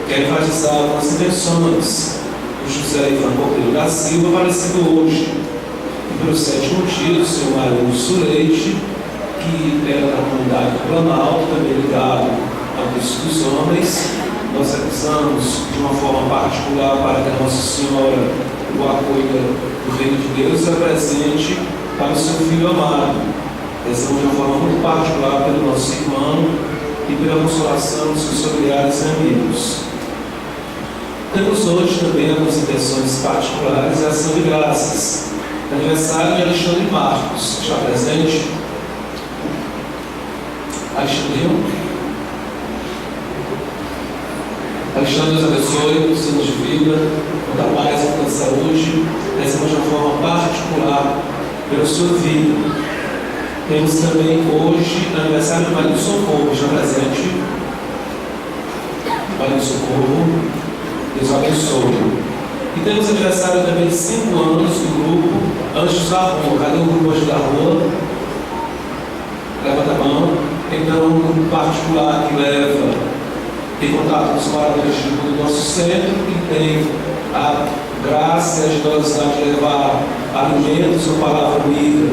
quero enfatizar algumas intenções do José Ivan Cordeiro da Silva, falecido hoje. E pelo 7º dia, do senhor Marinho Sureide, que era da comunidade do Planalto, também ligado ao Cristo dos Homens. Nós rezamos de uma forma particular para que a Nossa Senhora o acolha do Reino de Deus e apresente para o seu Filho amado. Rezamos de uma forma muito particular pelo nosso irmão e pela consolação dos seus familiares e amigos. Temos hoje também algumas intenções particulares e ação de graças. Aniversário de Alexandre Marcos, está presente? Alexandre, Deus abençoe os anos de vida, muita paz, muita saúde. Rezamos de uma forma particular pela sua vida. Temos também hoje aniversário de Maria do Socorro, já presente. Maria do Socorro, Deus abençoe. E temos aniversário também de 5 anos do grupo Anjos da Rua. Cadê o grupo Anjos da Rua? Levanta a mão. Então, um grupo particular que leva, tem contato com os moradores do nosso centro, que tem a graça e a generosidade de levar alimentos ou palavra amiga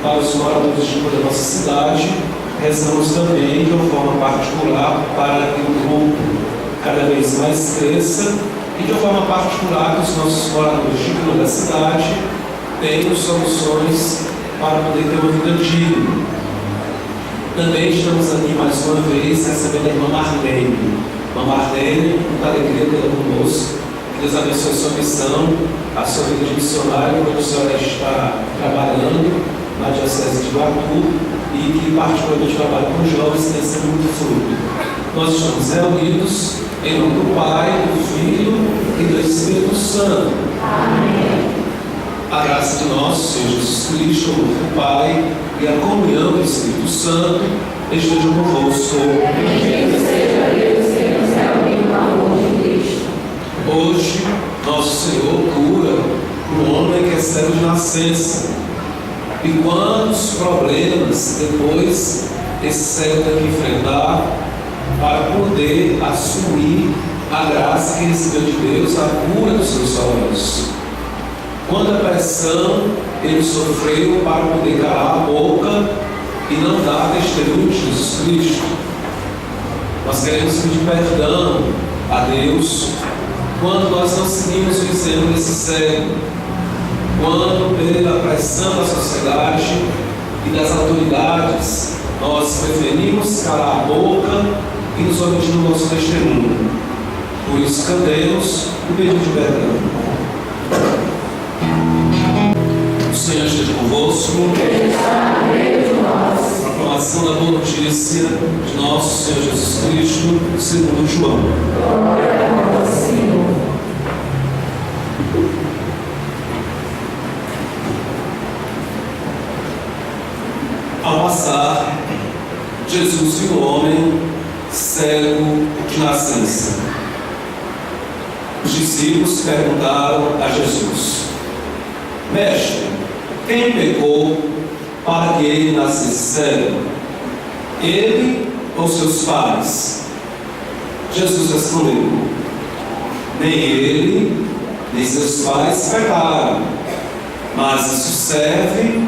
para os moradores da nossa cidade. Rezamos também de uma forma particular para que o grupo cada vez mais cresça e de uma forma particular que os nossos moradores da cidade tenham soluções para poder ter uma vida digna. Também estamos aqui mais uma vez recebendo a irmã Marlene. Irmã Marlene, muita alegria tê-la conosco. Que Deus abençoe a sua missão, a sua vida de missionário, onde a senhora está trabalhando na Diocese de Iguatu e que particularmente trabalha com jovens, tem sido muito fruto. Nós estamos reunidos em nome do Pai, do Filho e do Espírito Santo. Amém. A graça de nosso Senhor Jesus Cristo, o amor do Pai e a comunhão do Espírito Santo estejam convosco. Bendito seja Deus que nos reuniu no amor de Cristo. Hoje, nosso Senhor cura um homem que é cego de nascença. E quantos problemas depois esse cego tem que enfrentar para poder assumir a graça que recebeu de Deus, a cura dos seus olhos. Quanta pressão ele sofreu para poder calar a boca e não dar testemunho de Jesus Cristo. Nós queremos pedir perdão a Deus quando nós não seguimos o exemplo desse cego, quando pela pressão da sociedade e das autoridades nós preferimos calar a boca e nos omitir do nosso testemunho. Por isso cantemos o pedido de perdão. O Senhor esteja convosco. Proclamação da boa notícia de nosso Senhor Jesus Cristo, segundo João. Glória a vós, Senhor. Ao passar, Jesus viu um homem cego de nascença. Os discípulos perguntaram a Jesus: Mestre, quem pecou para que ele nascesse cego? Ele ou seus pais? Jesus respondeu: Nem ele, nem seus pais pecaram, mas isso serve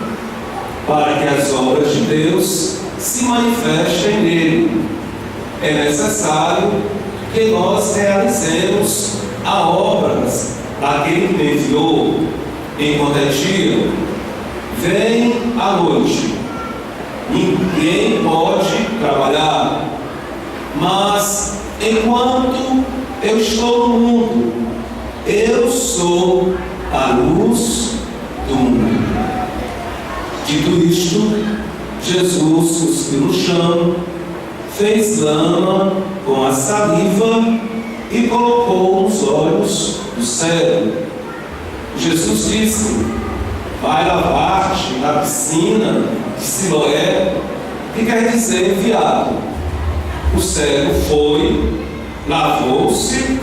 para que as obras de Deus se manifestem nele. É necessário que nós realizemos as obras daquele que me enviou. Enquanto é dia, vem a noite. Ninguém pode trabalhar. Mas enquanto eu estou no mundo, eu sou a luz do mundo. Dito isto, Jesus cuspiu no chão, fez lama com a saliva e colocou nos olhos do cego. Jesus disse: Vai lavar-te na piscina de Siloé, que quer dizer enviado. O cego foi, lavou-se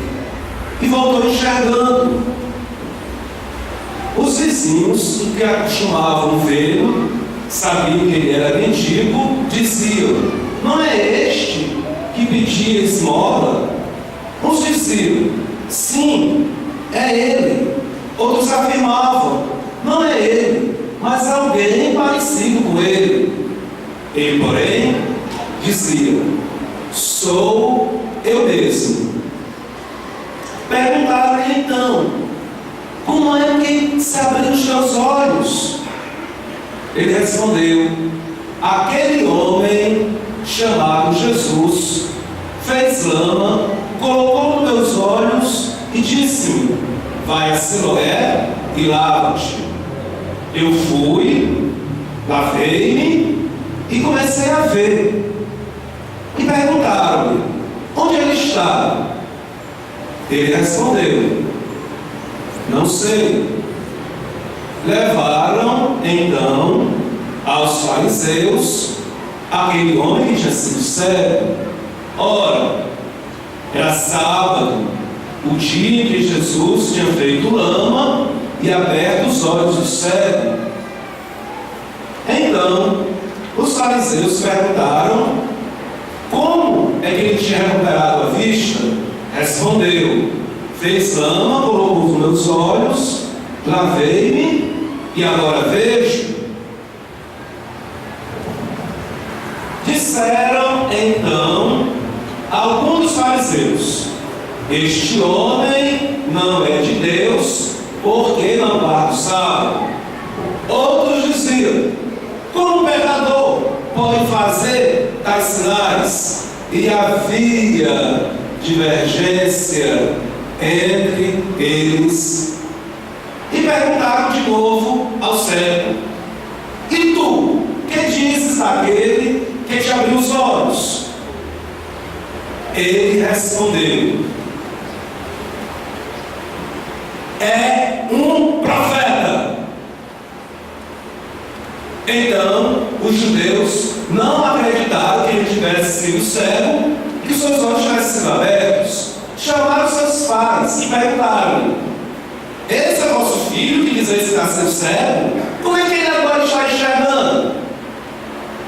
e voltou enxergando. Os vizinhos, que acostumavam vê-lo, sabiam que ele era mendigo, diziam: Não é este que pedia esmola? Uns diziam: sim, é ele. Outros afirmavam: não é ele, mas alguém parecido com ele. Ele, porém, dizia: sou eu mesmo. Perguntaram-lhe então: como é que se abriram os teus olhos? Ele respondeu: aquele homem chamado Jesus fez lama, colocou nos meus olhos e disse-me: vai a Siloé e lava-te. Eu fui, lavei-me e comecei a ver. E perguntaram-lhe: onde ele está? Ele respondeu: não sei. Levaram então aos fariseus aquele homem que tinha sido cego. Ora, era sábado, o dia em que Jesus tinha feito lama e aberto os olhos do cego. Então, os fariseus perguntaram como é que ele tinha recuperado a vista. Respondeu: fez lama, colocou nos meus olhos, lavei-me e agora vejo. Disseram então alguns dos fariseus: este homem não é de Deus, porque não guarda o sábado. Outros diziam: como um pecador pode fazer tais sinais? E havia divergência entre eles. E perguntaram de novo ao cego: e tu, que dizes daquele que te abriu os olhos? Ele respondeu: é um profeta. Então os judeus não acreditaram que ele tivesse sido cego e que os seus olhos tivessem sido abertos. Chamaram seus pais e perguntaram: esse é vosso filho que dizeis que está sendo cego? Como é que ele agora está enxergando?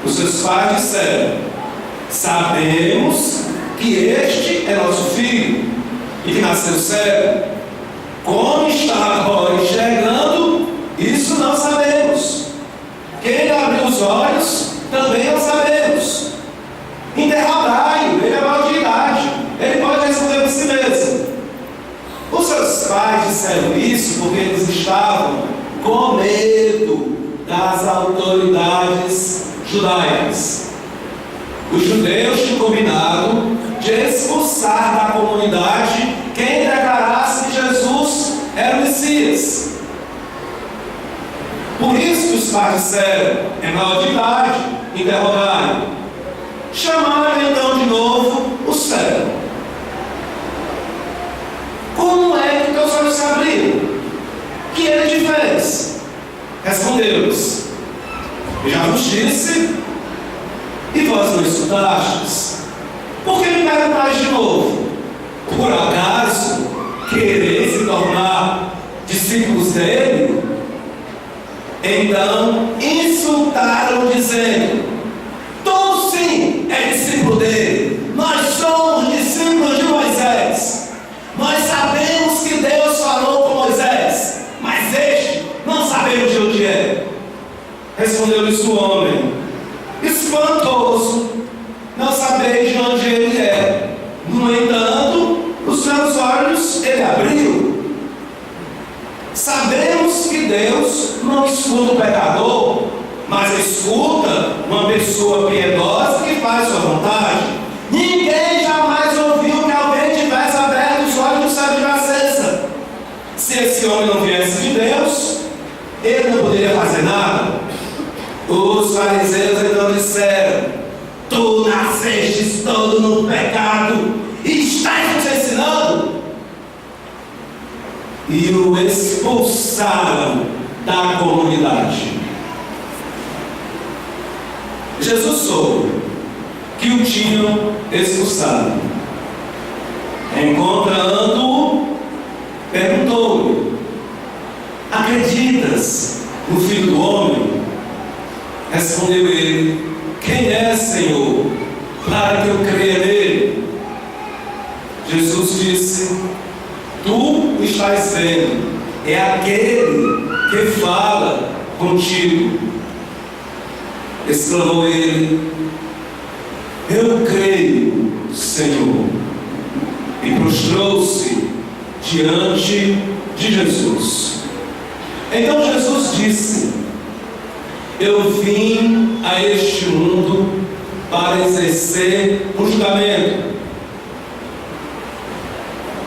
Os seus pais disseram: sabemos que este é nosso filho e que nasceu cego. Como está agora enxergando, isso não sabemos. Quem abriu os olhos, também não sabemos. Interrogai-o, ele é maior de idade, ele pode responder por si mesmo. Os seus pais disseram isso porque eles estavam com medo das autoridades judaicas. Os judeus tinham combinado de expulsar da comunidade quem declarasse que Jesus era o Messias. Por isso que os pais disseram: é maior de idade, interrogaram. Chamaram então de novo o cego: como é que teus olhos se abriram? Que ele te fez? Respondeu-lhes: eu já vos disse, e vós não escutastes. Por que me perguntais de novo? Por acaso quereis se tornar discípulos dele? Então insultaram, dizendo: tu sim é discípulo dele, nós somos discípulos de Moisés. Nós sabemos que Deus falou com Moisés, mas este não sabemos de onde é. Respondeu-lhes o homem: espantoso, não sabeis de onde ele é. No entanto, os meus olhos ele abriu. Sabemos que Deus não escuta o pecador, mas escuta uma pessoa piedosa que faz sua vontade. Ninguém jamais ouviu que alguém tivesse aberto os olhos do céu de nascença. Se esse homem não viesse de Deus, ele não poderia fazer nada. Os fariseus então disseram: tu nascestes todo no pecado e estás nos ensinando. E o expulsaram da comunidade. Jesus soube que o tinham expulsado. Encontrando-o, perguntou-lhe: acreditas no Filho do Homem? Respondeu ele: quem é, Senhor, para que eu creia nele? Jesus disse: disse: tu o estás vendo, é aquele que fala contigo. Exclamou ele: eu creio, Senhor. E prostrou-se diante de Jesus. Então Jesus disse: eu vim a este mundo para exercer um julgamento.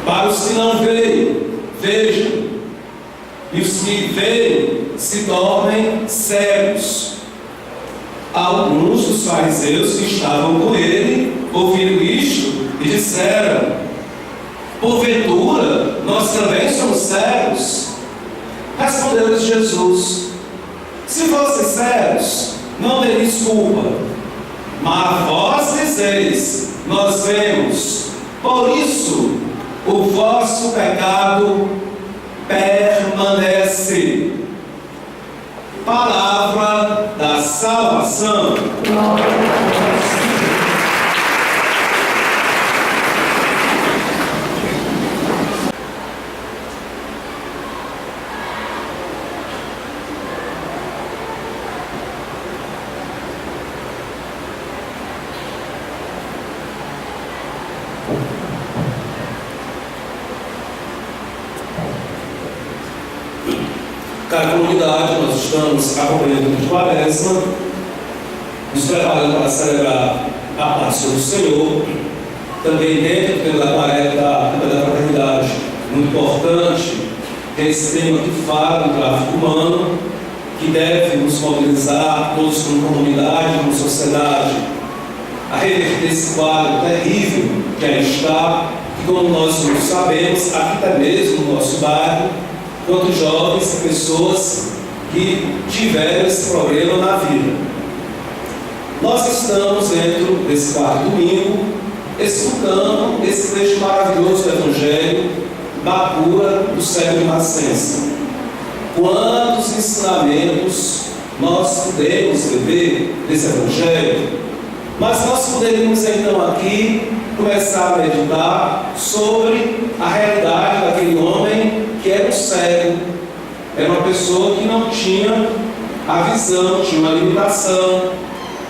Para os que não veem, vejam, e os que veem se tornem cegos. Alguns dos fariseus que estavam com ele ouviram isto e disseram: porventura nós também somos cegos? Respondeu-lhes Jesus: se fossem cegos, não tereis culpa. Mas vós dizeis: nós vemos, por isso o vosso pecado permanece. Palavra da salvação. Glória a Deus. Cara comunidade, nós estamos acompanhando de Quaresma, nos preparando para celebrar a Páscoa do Senhor. Também dentro da fraternidade, muito importante, esse tema que fala do tráfico humano, que deve nos mobilizar, todos como comunidade, como sociedade, a reverter esse quadro terrível que aí está, que como nós sabemos, aqui até mesmo no nosso bairro, quanto jovens e pessoas que tiveram esse problema na vida. Nós estamos dentro desse quarto domingo, escutando esse trecho maravilhoso do Evangelho da cura do cego de nascença. Quantos ensinamentos nós podemos beber desse Evangelho? Mas nós poderíamos então aqui começar a meditar sobre a realidade daquele homem que era um cego. Era uma pessoa que não tinha a visão, tinha uma limitação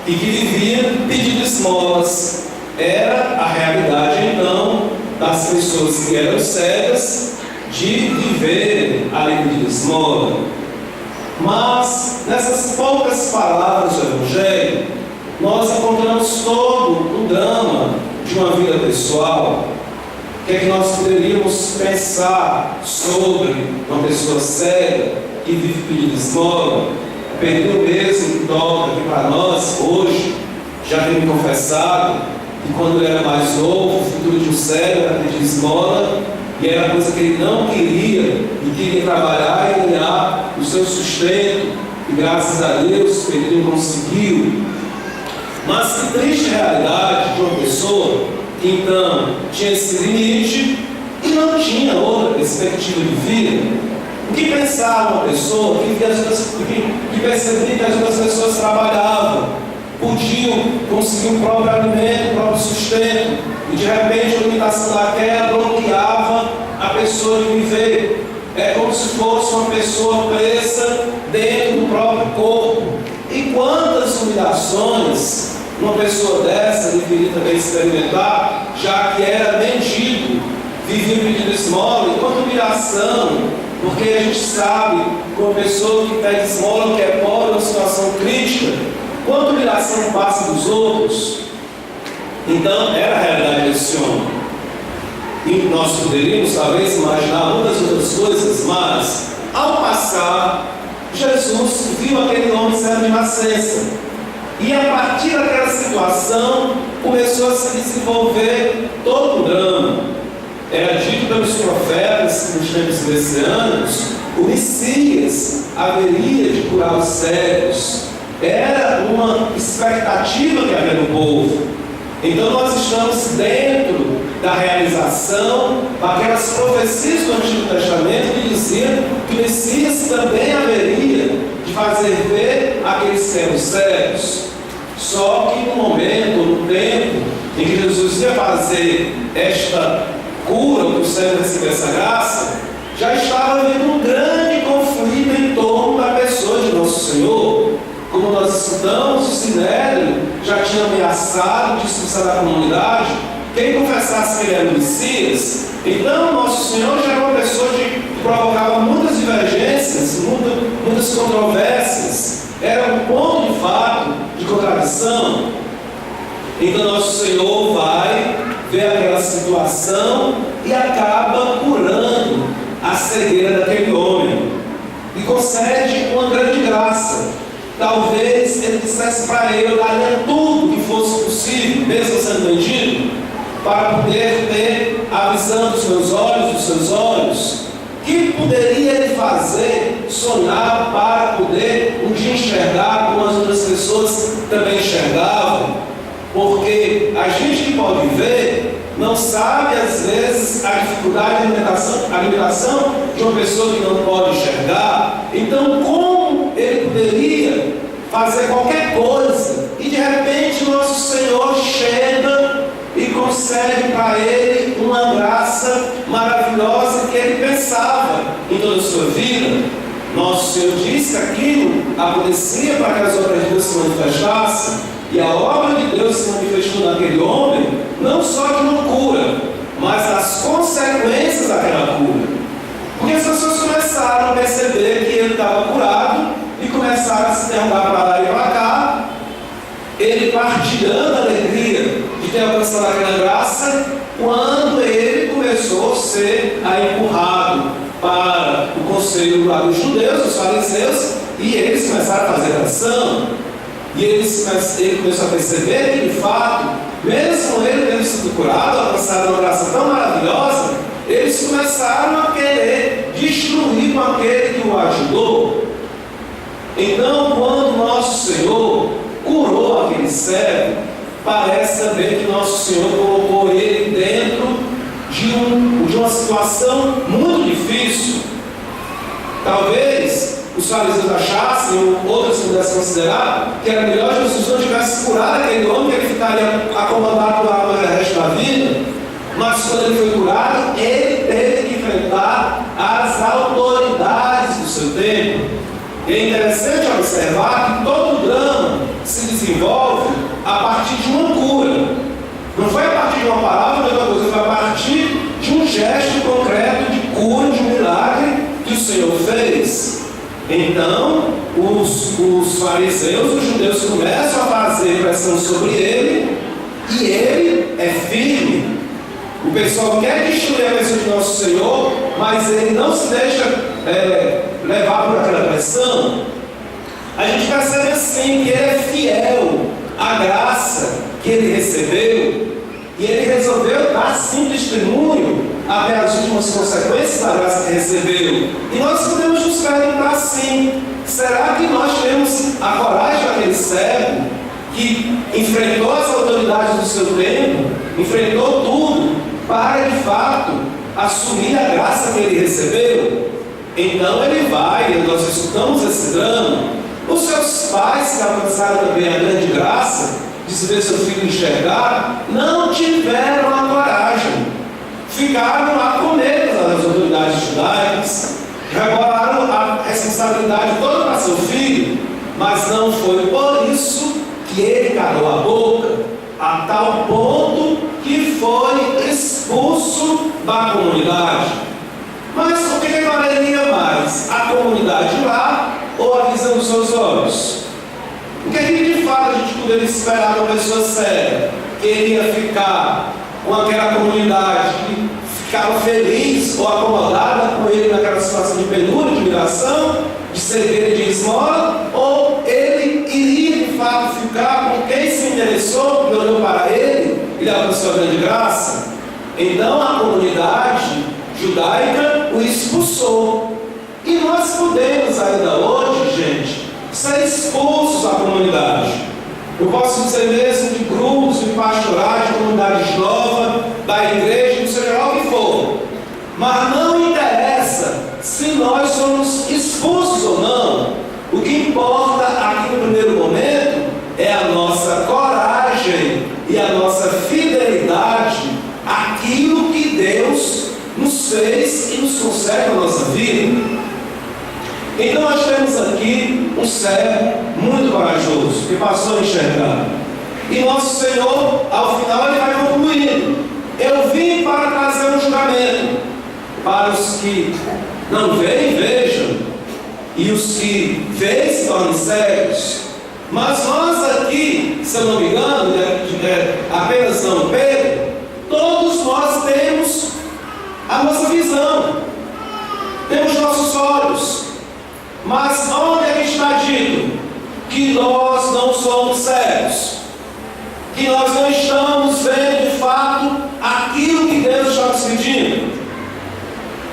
e que vivia pedindo esmolas. Era a realidade então das pessoas que eram cegas de viver a pedindo esmola. Mas nessas poucas palavras do Evangelho nós encontramos todo o drama de uma vida pessoal. O que é que nós poderíamos pensar sobre uma pessoa cega que vive pedindo esmola? Perdeu mesmo que toca aqui para nós hoje, já tem me confessado que quando ele era mais novo, o futuro de um cego era pedir esmola, e era coisa que ele não queria, e queria trabalhar e ganhar o seu sustento, e graças a Deus ele não conseguiu. Mas que triste realidade de uma pessoa que então tinha esse limite e não tinha outra perspectiva de vida. O que pensava uma pessoa que percebia que as outras pessoas trabalhavam, podiam conseguir o próprio alimento, o próprio sustento, e de repente a limitação daquela bloqueava a pessoa de viver. É como se fosse uma pessoa presa dentro do próprio corpo. E quantas humilhações uma pessoa dessa deveria também experimentar, já que era mendigo, vivia pedindo esmola, e quanta humilhação, porque a gente sabe que uma pessoa que pede esmola, que é pobre, uma situação crítica, quanta humilhação passa dos outros. Então, era a realidade desse homem. E nós poderíamos talvez imaginar muitas outras coisas, mas ao passar, Jesus viu aquele homem cego de nascença. E a partir daquela situação, começou a se desenvolver todo o drama. Era dito pelos profetas, nos tempos messiânicos, o Messias haveria de curar os cegos. Era uma expectativa que havia no povo. Então nós estamos dentro da realização daquelas profecias do Antigo Testamento que diziam que o Messias também haveria de fazer ver aqueles que eram cegos. Só que no momento, no tempo em que Jesus ia fazer esta cura, ou que o servo recebeu essa graça, já estava havendo um grande conflito em torno da pessoa de nosso Senhor. Como nós estudamos, o Sinédrio já tinha ameaçado de expulsar da comunidade quem confessasse que ele era o Messias. Então, nosso Senhor já era uma pessoa que provocava muitas divergências, muitas controvérsias. Era um ponto de fato de contradição. Então, nosso Senhor vai ver aquela situação e acaba curando a cegueira daquele homem e concede uma grande graça. Talvez ele dissesse para ele: eu daria tudo que fosse possível, mesmo sendo mendigo, para poder ter a visão dos meus olhos, dos seus olhos. Que poderia ele fazer, sonhar, para poder um dia enxergar como as outras pessoas também enxergavam? Porque a gente que pode ver não sabe às vezes a dificuldade de alimentação de uma pessoa que não pode enxergar. Então, como ele poderia fazer qualquer coisa e de repente nosso Senhor chega e concede para ele uma graça maravilhosa que ele pensava em toda a sua vida? Nosso Senhor disse que aquilo acontecia para que as obras de Deus se manifestassem. E a obra de Deus se manifestou naquele homem, não só de uma cura, mas das consequências daquela cura. Porque as pessoas começaram a perceber que ele estava curado e começaram a se interrogar para lá e para cá, ele partilhando a alegria de ter alcançado aquela graça, quando ele começou a ser empurrado para o conselho lá dos judeus, dos fariseus, e eles começaram a fazer oração. E ele começou a perceber que, de fato, mesmo ele tendo sido curado, alcançado uma graça tão maravilhosa, eles começaram a querer destruir com aquele que o ajudou. Então, quando nosso Senhor curou aquele cego, parece também que nosso Senhor colocou ele dentro de uma situação muito difícil. Talvez os fariseus achassem, ou outros pudessem considerar, que era melhor Jesus não tivesse curado aquele homem, que ele ficaria acomodado lá para o resto da vida. Mas quando ele foi curado, ele teve que enfrentar as autoridades do seu tempo. E é interessante observar que todo o drama se desenvolve a partir de uma cura. Não foi a partir de uma palavra, de outra coisa, foi a partir de um gesto concreto de cura, de um milagre que o Senhor fez. Então, os fariseus, os judeus começam a fazer pressão sobre ele, e ele é firme. O pessoal quer destruir a pessoa de nosso Senhor, mas ele não se deixa levar por aquela pressão. A gente percebe assim que ele é fiel à graça que ele recebeu, e ele resolveu dar sim testemunho até as últimas consequências da graça que recebeu. E nós podemos nos perguntar assim: será que nós temos a coragem daquele cego que enfrentou as autoridades do seu tempo, enfrentou tudo, para de fato assumir a graça que ele recebeu? Então ele vai, e nós escutamos esse drama. Os seus pais, que alcançaram também a grande graça de se ver seu filho enxergar, não tiveram a coragem, ficaram lá com medo das autoridades judaicas, rebolaram a responsabilidade toda para seu filho, mas não foi por isso que ele calou a boca, a tal ponto que foi expulso da comunidade. Mas o que valeria mais? A comunidade lá ou a visão dos seus olhos? O que é que de fato a gente poderia esperar de uma pessoa séria que iria ficar com aquela comunidade que ficava feliz ou acomodada com ele naquela situação de penúria, de humilhação, de cegueira e de esmola? Ou ele iria de fato ficar com quem se interessou, que olhou para ele e lhe alcançou a grande graça? Então a comunidade judaica o expulsou. E nós podemos ainda hoje, gente, ser expulsos da comunidade. Eu posso dizer mesmo de grupos, de pastorais, de comunidades novas, da igreja, não seja lá o que for. Mas não interessa se nós somos expulsos ou não. O que importa aqui no primeiro momento é a nossa coragem e a nossa fidelidade àquilo que Deus certo na nossa vida. Então nós temos aqui um servo muito corajoso, que passou a enxergar. E nosso Senhor, ao final, ele vai concluindo: eu vim para trazer um julgamento para os que não veem, vejam, e os que veem se tornem cegos. Mas nós aqui, se eu não me engano, apenas São Pedro, todos nós temos a nossa visão, temos nossos olhos. Mas onde é que está dito que nós não somos cegos? Que nós não estamos vendo de fato aquilo que Deus está nos pedindo?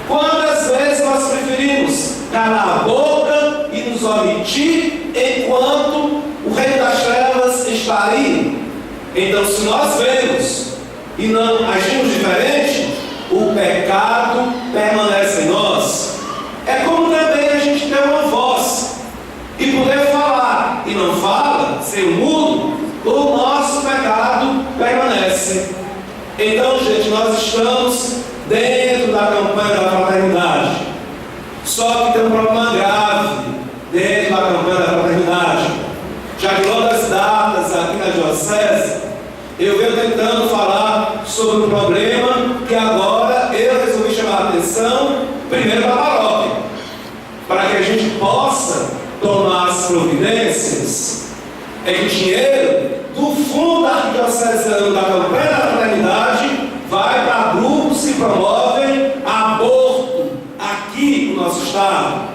Quantas vezes nós preferimos calar a boca e nos omitir enquanto o reino das trevas está aí? Então, se nós vemos e não agimos diferente, o pecado permanece em nós. É como também a gente ter uma voz e poder falar e não fala, ser mudo, o nosso pecado permanece. Então, gente, nós estamos dentro da campanha da fraternidade. Só que tem um problema grave dentro da campanha da fraternidade. Já que longas datas aqui na Diocese, eu venho tentando falar sobre um problema que agora eu resolvi chamar a atenção, primeiro para a paróquia, para que a gente possa tomar as providências. É que o dinheiro do fundo arquidiocesano da campanha da fraternidade vai para grupos que promovem aborto aqui no nosso estado.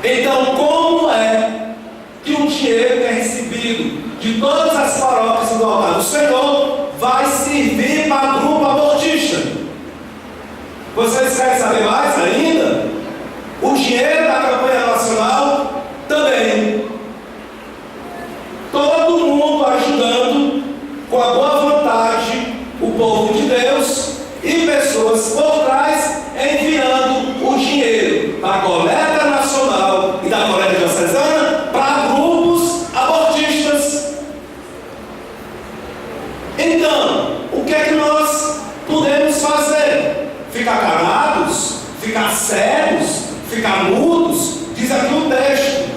Então, como é que o dinheiro que é recebido de todas as paróquias do altar do Senhor vai servir para grupo abortista? Vocês querem saber mais ainda? O dinheiro da campanha nacional também. Todo mundo ajudando com a boa vontade o povo de Deus e pessoas por trás enviando o dinheiro da coleta nacional e da coleta diocesana para grupos abortistas. Então, o que é que nós podemos fazer? Ficar calados? Ficar cegos? Ficar mudos? Diz aqui o texto,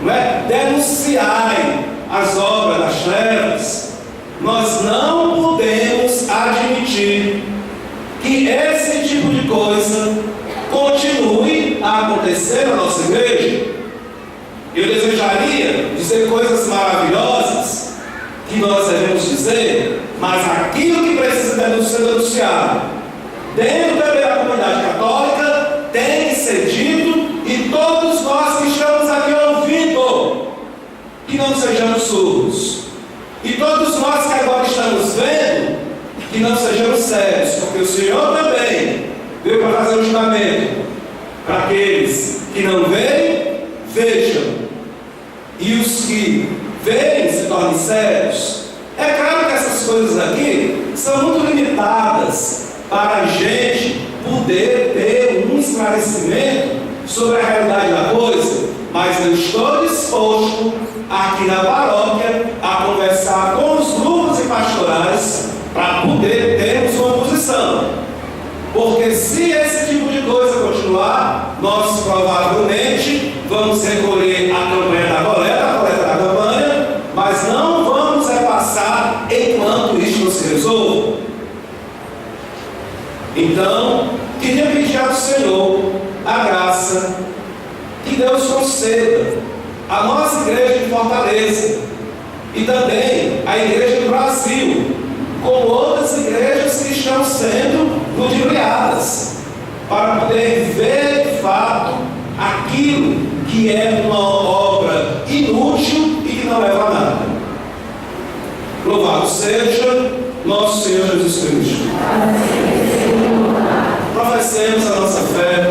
não é? Denunciai as obras das trevas. Nós não podemos admitir que esse tipo de coisa continue a acontecer na nossa igreja. Eu desejaria dizer coisas maravilhosas que nós devemos dizer, mas aquilo que precisa ser denunciado dentro da comunidade católica tem que ser dito, e todos nós que estamos aqui ouvindo, que não sejamos surdos, e todos nós que agora estamos vendo, que não sejamos cegos, porque o Senhor também veio para fazer um julgamento para aqueles que não veem, vejam, e os que veem se tornem cegos. É claro que essas coisas aqui são muito limitadas para a gente poder ter um esclarecimento sobre a realidade da coisa, mas eu estou disposto aqui na paróquia a conversar com os grupos e pastorais para poder termos uma posição. Porque se esse tipo de coisa continuar, nós provavelmente vamos recolher a campanha da coleta, a coleta da campanha, mas não vamos repassar enquanto isso não se resolva. Então, queria pedir ao Senhor a graça que Deus conceda a nossa igreja de Fortaleza e também a igreja do Brasil, com outras igrejas que estão sendo ludibriadas, para poder ver de fato aquilo que é uma obra inútil e que não leva a nada. Louvado seja nosso Senhor Jesus Cristo. Professemos a nossa fé.